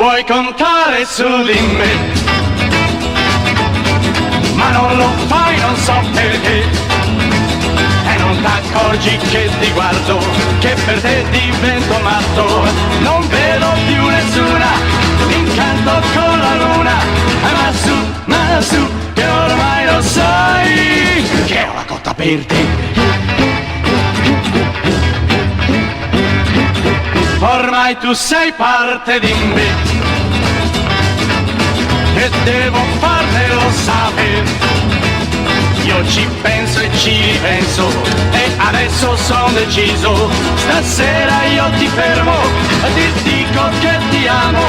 puoi contare su di me, ma non lo fai, non so perché, e non t'accorgi che ti guardo, che per te divento matto. Non vedo più nessuna, incanto con la luna, ma su, che ormai lo sai, che ho la cotta per te. Ormai tu sei parte di me e devo fartelo sapere. Io ci penso e ci ripenso e adesso son deciso. Stasera io ti fermo e ti dico che ti amo.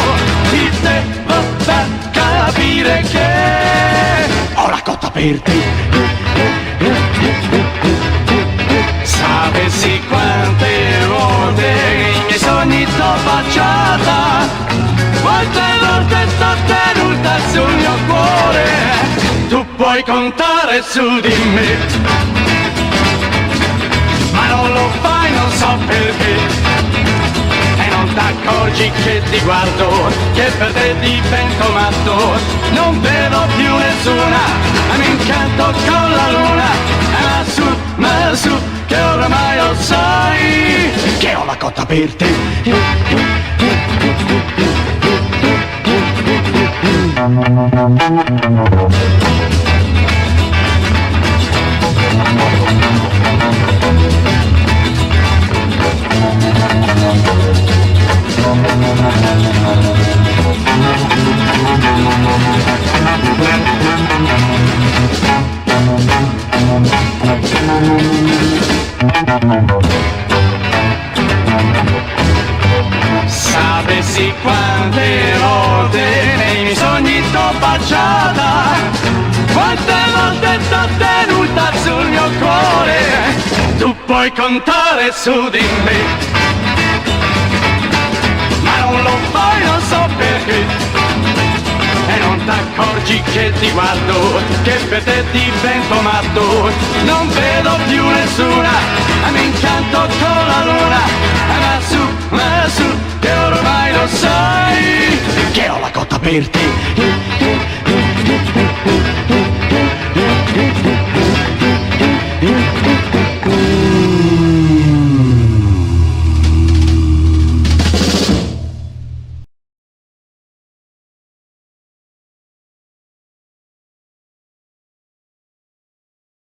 Ti devo far capire che ho la cotta per te. Sapessi quante volte i miei sogni t'ho baciata, quante volte sto tenuta sul mio cuore. Tu puoi contare su di me, ma non lo fai, non so perché, e non t'accorgi che ti guardo, che per te divento matto. Non vedo più nessuna, mi incanto con la luna, ma su, che ormai lo sai, che ho la cotta per te. Sapessi quante volte nei miei sogni t'ho baciata, quante volte t'ho tenuta sul mio cuore. Tu puoi contare su di me, ma non lo fai, non so perché, e non t'accorgi che ti guardo, che per te divento matto. Non vedo più nessuna, mi incanto con la luna, ma su, che ormai lo sai, che ho la cotta per te.